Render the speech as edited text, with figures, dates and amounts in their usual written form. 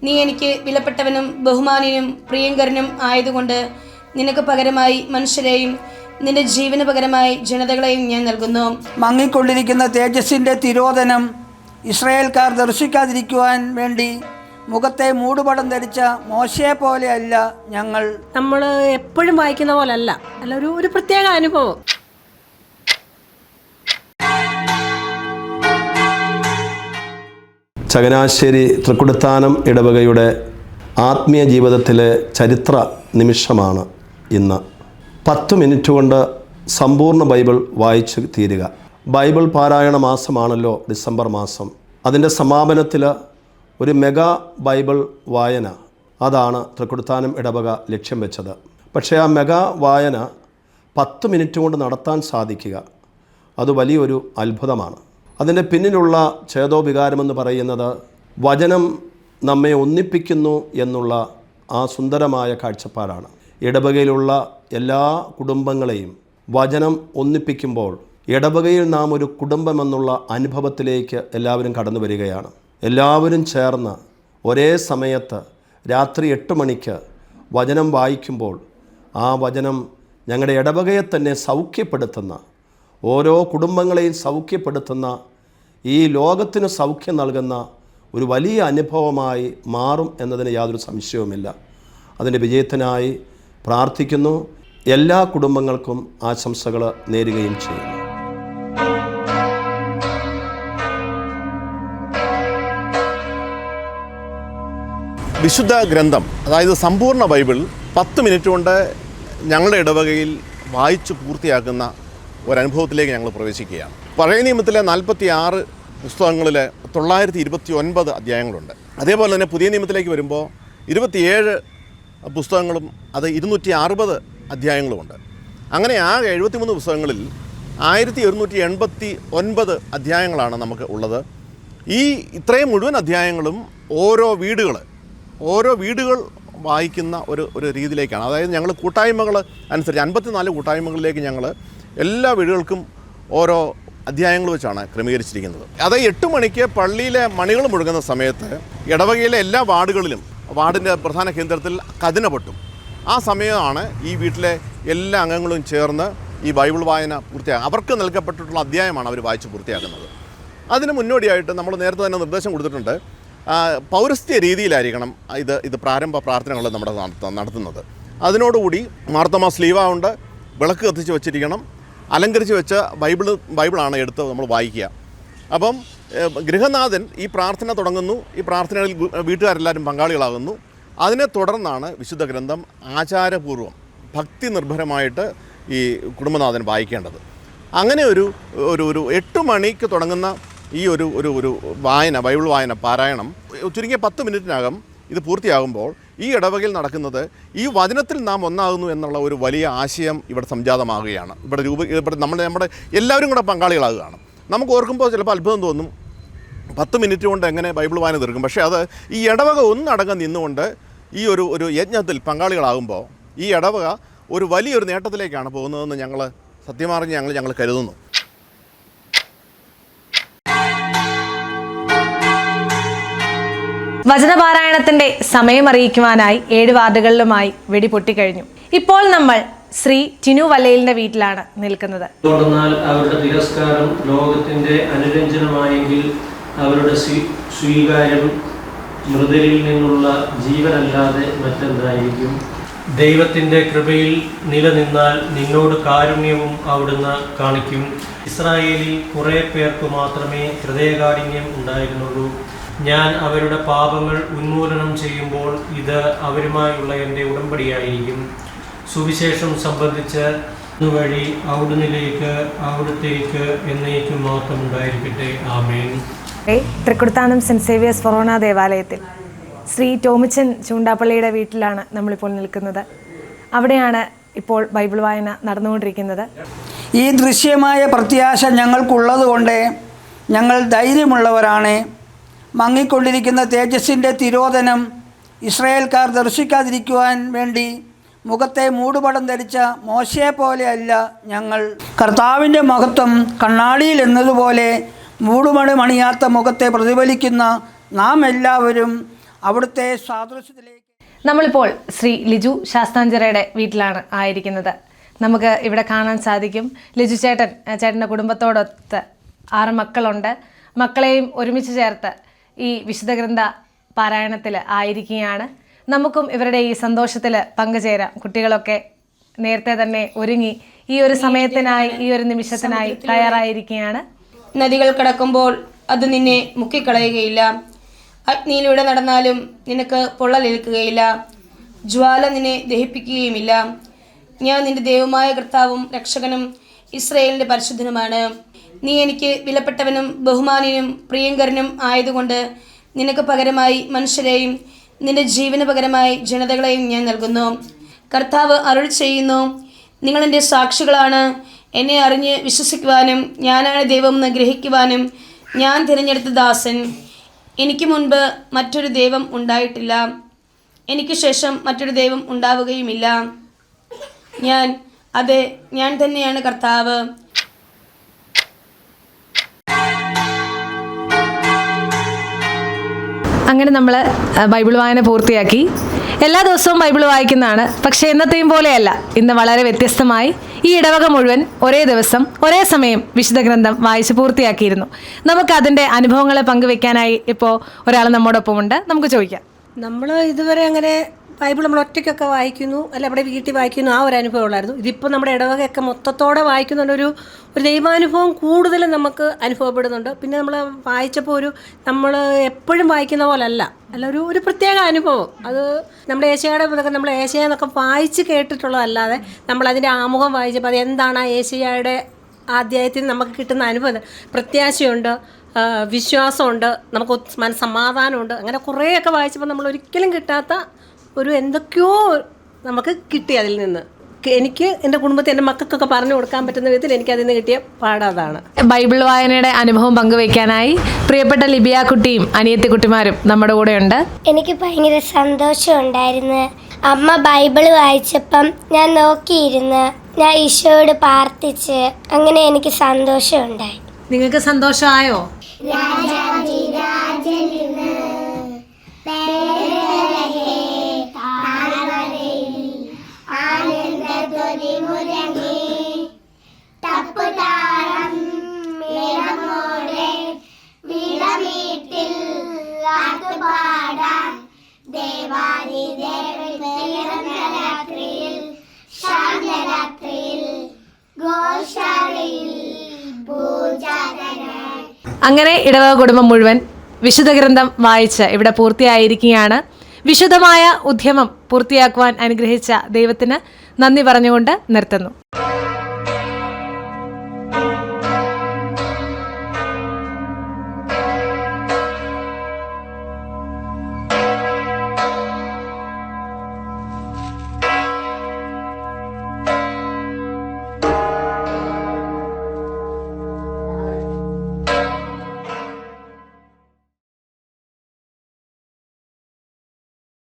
നീ എനിക്ക് വിലപ്പെട്ടവനും ബഹുമാന്യനും പ്രിയങ്കരനും ആയതുകൊണ്ട് നിനക്ക് പകരമായി മനുഷ്യരെയും നിന്റെ ജീവന് പകരമായി ജനതകളെയും ഞാൻ നൽകുന്നു. മങ്ങിക്കൊണ്ടിരിക്കുന്ന തേജസ്സിൻ്റെ തിരോധനം ഇസ്രായേൽക്കാർ ദർശിക്കാതിരിക്കുവാൻ വേണ്ടി മുഖത്തെ മൂടുപടം ധരിച്ച മോശയെ പോലെ അല്ല ഞങ്ങൾ. നമ്മൾ എപ്പോഴും വായിക്കുന്ന പോലെ അല്ല ഒരു പ്രത്യേക അനുഭവം. ചങ്ങനാശ്ശേരി തൃക്കുടിത്താനം ഇടവകയുടെ ആത്മീയ ജീവിതത്തിലെ ചരിത്ര നിമിഷമാണ് ഇന്ന്. 10 മിനിറ്റ് കൊണ്ട് സമ്പൂർണ്ണ ബൈബിൾ വായിച്ചു തീരുക. ബൈബിൾ പാരായണ മാസമാണല്ലോ ഡിസംബർ മാസം. അതിൻ്റെ സമാപനത്തിൽ ഒരു മെഗാ ബൈബിൾ വായന, അതാണ് തൃക്കുടിത്താനം ഇടവക ലക്ഷ്യം വെച്ചത്. പക്ഷേ ആ മെഗാ വായന 10 മിനിറ്റ് കൊണ്ട് നടത്താൻ സാധിക്കുക, അത് വലിയൊരു അത്ഭുതമാണ്. അതിൻ്റെ പിന്നിലുള്ള ചേതോവികാരമെന്ന് പറയുന്നത് വചനം നമ്മെ ഒന്നിപ്പിക്കുന്നു എന്നുള്ള ആ സുന്ദരമായ കാഴ്ചപ്പാടാണ്. ഇടവകയിലുള്ള എല്ലാ കുടുംബങ്ങളെയും വചനം ഒന്നിപ്പിക്കുമ്പോൾ ഇടവകയിൽ നാം ഒരു കുടുംബമെന്നുള്ള അനുഭവത്തിലേക്ക് എല്ലാവരും കടന്നു വരികയാണ്. എല്ലാവരും ചേർന്ന് ഒരേ സമയത്ത് രാത്രി 8 മണിക്ക് വചനം വായിക്കുമ്പോൾ ആ വചനം ഞങ്ങളുടെ ഇടവകയെ തന്നെ സൗഖ്യപ്പെടുത്തുന്ന, ഓരോ കുടുംബങ്ങളെയും സൗഖ്യപ്പെടുത്തുന്ന, ഈ ലോകത്തിന് സൗഖ്യം നൽകുന്ന ഒരു വലിയ അനുഭവമായി മാറും എന്നതിന് യാതൊരു സംശയവുമില്ല. അതിൻ്റെ വിജയത്തിനായി പ്രാർത്ഥിക്കുന്നു. എല്ലാ കുടുംബങ്ങൾക്കും ആശംസകൾ നേരുകയും ചെയ്യുന്നു. വിശുദ്ധ ഗ്രന്ഥം, അതായത് സമ്പൂർണ്ണ ബൈബിൾ 10 മിനിറ്റ് കൊണ്ട് ഞങ്ങളുടെ ഇടവകയിൽ വായിച്ചു പൂർത്തിയാക്കുന്ന ഒരനുഭവത്തിലേക്ക് ഞങ്ങൾ പ്രവേശിക്കുകയാണ്. പഴയ നിയമത്തിലെ 46 പുസ്തകങ്ങളിൽ 929 അധ്യായങ്ങളുണ്ട്. അതേപോലെ തന്നെ പുതിയ നിയമത്തിലേക്ക് വരുമ്പോൾ 27 പുസ്തകങ്ങളും അത് 260 അധ്യായങ്ങളുമുണ്ട്. അങ്ങനെ ആകെ 73 പുസ്തകങ്ങളിൽ 1789 അധ്യായങ്ങളാണ് നമുക്ക് ഉള്ളത്. ഈ ഇത്രയും മുഴുവൻ അധ്യായങ്ങളും ഓരോ വീടുകൾ വായിക്കുന്ന ഒരു രീതിയിലേക്കാണ്. അതായത് ഞങ്ങൾ കൂട്ടായ്മകൾ അനുസരിച്ച് 54 കൂട്ടായ്മകളിലേക്ക് ഞങ്ങൾ എല്ലാ വീടുകൾക്കും ഓരോ അധ്യായങ്ങൾ വെച്ചാണ് ക്രമീകരിച്ചിരിക്കുന്നത്. അത് 8 മണിക്ക് പള്ളിയിലെ മണികൾ മുഴങ്ങുന്ന സമയത്ത് ഇടവകയിലെ എല്ലാ വാർഡിൻ്റെ പ്രധാന കേന്ദ്രത്തിൽ കതിന പൊട്ടും. ആ സമയമാണ് ഈ വീട്ടിലെ എല്ലാ അംഗങ്ങളും ചേർന്ന് ഈ ബൈബിൾ വായന പൂർത്തിയാക്കുക. അവർക്ക് നൽകപ്പെട്ടിട്ടുള്ള അധ്യായമാണ് അവർ വായിച്ച് പൂർത്തിയാക്കുന്നത്. അതിന് മുന്നോടിയായിട്ട് നമ്മൾ നേരത്തെ തന്നെ നിർദ്ദേശം കൊടുത്തിട്ടുണ്ട്. പൗരസ്ത്യ രീതിയിലായിരിക്കണം ഇത് പ്രാരംഭ പ്രാർത്ഥനകൾ നമ്മുടെ നടത്തുന്നത്. അതിനോടുകൂടി മാർത്തോമാ സ്ലീവ ഉണ്ട്, വിളക്ക് കത്തിച്ച് വെച്ചിരിക്കണം, അലങ്കരിച്ച് വെച്ച ബൈബിളാണ് എടുത്ത് നമ്മൾ വായിക്കുക. അപ്പം ഗൃഹനാഥൻ ഈ പ്രാർത്ഥന തുടങ്ങുന്നു. ഈ പ്രാർത്ഥനകളിൽ വീട്ടുകാരെല്ലാവരും പങ്കാളികളാകുന്നു. അതിനെ തുടർന്നാണ് വിശുദ്ധ ഗ്രന്ഥം ആചാരപൂർവ്വം ഭക്തി നിർഭരമായിട്ട് ഈ കുടുംബനാഥൻ വായിക്കേണ്ടത്. അങ്ങനെ ഒരു 8 മണിക്ക് തുടങ്ങുന്ന ഈ ഒരു വായന, ബൈബിൾ വായന, പാരായണം ചുരുങ്ങിയ 10 മിനിറ്റിനകം ഇത് പൂർത്തിയാകുമ്പോൾ ഈ ഇടവകയിൽ നടക്കുന്നത് ഈ വചനത്തിൽ നാം ഒന്നാകുന്നു എന്നുള്ള ഒരു വലിയ ആശയം ഇവിടെ സംജാതമാകുകയാണ്. ഇവിടെ നമ്മുടെ എല്ലാവരും കൂടെ പങ്കാളികളാകുകയാണ്. നമുക്ക് ഓർക്കുമ്പോൾ ചിലപ്പോൾ അത്ഭുതം തോന്നും, 10 മിനിറ്റ് കൊണ്ട് എങ്ങനെ ബൈബിൾ വായന തീർക്കും. പക്ഷേ അത് ഈ ഇടവക ഒന്നടങ്കം നിന്നുകൊണ്ട് ഈ ഒരു യജ്ഞത്തിൽ പങ്കാളികളാകുമ്പോൾ ഈ ഇടവക ഒരു വലിയൊരു നേട്ടത്തിലേക്കാണ് പോകുന്നതെന്ന് സത്യമാറിഞ്ഞ് ഞങ്ങൾ കരുതുന്നു. വചനപാരായണത്തിന്റെ സമയം അറിയിക്കുവാനായി 7 വാർഡുകളിലുമായി വെടിപൊട്ടിക്കഴിഞ്ഞു. ഇപ്പോൾ നമ്മൾ ശ്രീ ടിനു വല്ലയിലിന്റെ വീട്ടിലാണ് നിൽക്കുന്നത്. അവരുടെ തിരസ്കാരം ലോകത്തിന്റെ അനുരഞ്ജനമായെങ്കിൽ അവരുടെ സ്വീകാര്യം മൃതരിൽ നിന്നുള്ള ജീവനല്ലാതെ മറ്റെന്തായിരിക്കും? ദൈവത്തിന്റെ കൃപയിൽ നിലനിന്നാൽ നിന്നോട് കാരുണ്യവും അവിടുന്ന് കാണിക്കും. ഇസ്രായേലിൽ കുറെ പേർക്ക് മാത്രമേ ഹൃദയകാഠിന്യം ഉണ്ടായിരുന്നുള്ളൂ. ഞാൻ അവരുടെ പാപങ്ങൾ ഉന്മൂലനം ചെയ്യുമ്പോൾ ഇത് അവരുമായുള്ള എൻ്റെ ഉടമ്പടിയായിരിക്കും. സുവിശേഷം സംബന്ധിച്ച് വഴി അവിടുന്നിലേക്ക് അവിടുത്തേക്ക് എന്നേക്കും മാത്രം ഉണ്ടായിരിക്കട്ടെ. ആമേൻ. തൃക്കുടിത്താനം സെന്റ് സേവിയേഴ്സ് ഫൊറോന ദേവാലയത്തിൽ ശ്രീ ടോമിച്ചൻ ചൂണ്ടാപ്പള്ളിയുടെ വീട്ടിലാണ് നമ്മളിപ്പോൾ നിൽക്കുന്നത്. അവിടെയാണ് ഇപ്പോൾ ബൈബിൾ വായന നടന്നുകൊണ്ടിരിക്കുന്നത്. ഈ ദൃശ്യമായ പ്രത്യാശ ഞങ്ങൾക്കുള്ളത് കൊണ്ട് ഞങ്ങൾ ധൈര്യമുള്ളവരാണ്. മങ്ങിക്കൊണ്ടിരിക്കുന്ന തേജസ്സിൻ്റെ തിരോധനം ഇസ്രായേൽക്കാർ ദർശിക്കാതിരിക്കുവാൻ വേണ്ടി മുഖത്തെ മൂടുപടം ധരിച്ച മോശയെ പോലെ അല്ല ഞങ്ങൾ. കർത്താവിൻ്റെ മഹത്വം കണ്ണാടിയിൽ എന്നതുപോലെ മൂടുപടം അണിയാത്ത മുഖത്തെ പ്രതിഫലിക്കുന്ന നാം എല്ലാവരും അവിടുത്തെ സാദൃശ്യത്തിലേക്ക്. നമ്മളിപ്പോൾ ശ്രീ ലിജു ശാസ്താഞ്ചിറയുടെ വീട്ടിലാണ് ആയിരിക്കുന്നത്. നമുക്ക് ഇവിടെ കാണാൻ സാധിക്കും ലിജു ചേട്ടൻ്റെ കുടുംബത്തോടൊത്ത് 6 മക്കളുണ്ട്. മക്കളെയും ഒരുമിച്ച് ചേർത്ത് ഈ വിശുദ്ധ ഗ്രന്ഥ പാരായണത്തിൽ ആയിരിക്കുകയാണ്. നമുക്കും ഇവരുടെ ഈ സന്തോഷത്തിൽ പങ്കുചേരാം. കുട്ടികളൊക്കെ നേരത്തെ തന്നെ ഒരുങ്ങി ഈ ഒരു സമയത്തിനായി, ഈ ഒരു നിമിഷത്തിനായി തയ്യാറായിരിക്കുകയാണ്. നദികൾ കടക്കുമ്പോൾ അത് നിന്നെ മുക്കിക്കളയുകയില്ല. അഗ്നിയിലൂടെ നടന്നാലും നിനക്ക് പൊള്ളലേൽക്കുകയില്ല. ജ്വാല നിന്നെ ദഹിപ്പിക്കുകയുമില്ല. ഞാൻ നിന്റെ ദൈവമായ കർത്താവും രക്ഷകനും ഇസ്രായേലിൻ്റെ പരിശുദ്ധനുമാണ്. നീ എനിക്ക് വിലപ്പെട്ടവനും ബഹുമാനിനും പ്രിയങ്കരനും ആയതുകൊണ്ട് നിനക്ക് പകരമായി മനുഷ്യരെയും നിന്റെ ജീവന് പകരമായി ജനതകളെയും ഞാൻ നൽകുന്നു. കർത്താവ് അരുൾ ചെയ്യുന്നു, നിങ്ങൾ എൻ്റെ സാക്ഷികളാണ്. എന്നെ അറിഞ്ഞ് വിശ്വസിക്കുവാനും ഞാനാണ് ദൈവമെന്ന് ഗ്രഹിക്കുവാനും ഞാൻ തിരഞ്ഞെടുത്ത ദാസൻ. എനിക്ക് മുൻപ് മറ്റൊരു ദൈവം ഉണ്ടായിട്ടില്ല, എനിക്ക് ശേഷം മറ്റൊരു ദൈവം ഉണ്ടാവുകയുമില്ല. ഞാൻ തന്നെയാണ് കർത്താവ്. അങ്ങനെ നമ്മൾ ബൈബിൾ വായന പൂർത്തിയാക്കി. എല്ലാ ദിവസവും ബൈബിൾ വായിക്കുന്നതാണ്. പക്ഷേ എന്നത്തെയും പോലെയല്ല, ഇന്ന് വളരെ വ്യത്യസ്തമായി ഈ ഇടവക മുഴുവൻ ഒരേ ദിവസം ഒരേ സമയം വിശുദ്ധ ഗ്രന്ഥം വായിച്ച് പൂർത്തിയാക്കിയിരുന്നു. നമുക്ക് അതിൻ്റെ അനുഭവങ്ങളെ പങ്കുവെക്കാനായി ഇപ്പോൾ ഒരാൾ നമ്മോടൊപ്പമുണ്ട്. നമുക്ക് ചോദിക്കാം. നമ്മൾ ഇതുവരെ അങ്ങനെ ബൈബിൾ നമ്മൾ ഒറ്റയ്ക്കൊക്കെ വായിക്കുന്നു, അല്ല അവിടെ വീട്ടിൽ വായിക്കുന്നു, ആ ഒരു അനുഭവം ഉള്ളായിരുന്നു. ഇതിപ്പോൾ നമ്മുടെ ഇടവകയൊക്കെ മൊത്തത്തോടെ വായിക്കുന്നുണ്ട്. ഒരു ദൈവാനുഭവം കൂടുതൽ നമുക്ക് അനുഭവപ്പെടുന്നുണ്ട്. പിന്നെ നമ്മൾ വായിച്ചപ്പോൾ നമ്മൾ എപ്പോഴും വായിക്കുന്ന പോലല്ല, ഒരു പ്രത്യേക അനുഭവം. അത് നമ്മുടെ ഏശയ്യായുടെ നമ്മൾ ഏശയ്യാന്നൊക്കെ വായിച്ച് കേട്ടിട്ടുള്ളതല്ലാതെ നമ്മളതിൻ്റെ ആമുഖം വായിച്ചപ്പോൾ അത് എന്താണ് ആ ഏശയ്യായുടെ അധ്യായത്തിൽ നമുക്ക് കിട്ടുന്ന അനുഭവം. പ്രത്യാശയുണ്ട്, വിശ്വാസമുണ്ട്, നമുക്ക് മനസ്സമാധാനമുണ്ട്. അങ്ങനെ കുറേയൊക്കെ വായിച്ചപ്പോൾ നമ്മൾ ഒരിക്കലും കിട്ടാത്ത എന്തൊക്കെയോ നമുക്ക് കിട്ടി അതിൽ നിന്ന്. എനിക്ക് എൻ്റെ കുടുംബത്തിൽ എൻ്റെ മക്കൾക്കൊക്കെ പറഞ്ഞു കൊടുക്കാൻ പറ്റുന്ന വിധത്തിൽ എനിക്ക് അതിൽ നിന്ന് കിട്ടിയ പാഠം അതാണ്. ബൈബിൾ വായനയുടെ അനുഭവം പങ്കുവയ്ക്കാനായി പ്രിയപ്പെട്ട ലിബിയ കുട്ടിയും അനിയത്തി കുട്ടിമാരും നമ്മുടെ കൂടെയുണ്ട്. എനിക്ക് ഭയങ്കര സന്തോഷമുണ്ടായിരുന്നു. അമ്മ ബൈബിൾ വായിച്ചപ്പം ഞാൻ നോക്കിയിരുന്ന് ഞാൻ ഈശോയോട് പ്രാർത്ഥിച്ച് അങ്ങനെ എനിക്ക് സന്തോഷമുണ്ടായി. നിങ്ങൾക്ക് സന്തോഷമായോ? അങ്ങനെ ഇടവക കുടുംബം മുഴുവൻ വിശുദ്ധ ഗ്രന്ഥം വായിച്ച് ഇവിടെ പൂർത്തിയായിരിക്കുകയാണ്. വിശുദ്ധമായ ഉദ്യമം പൂർത്തിയാക്കുവാൻ അനുഗ്രഹിച്ച ദൈവത്തിന് നന്ദി പറഞ്ഞുകൊണ്ട് നിർത്തുന്നു.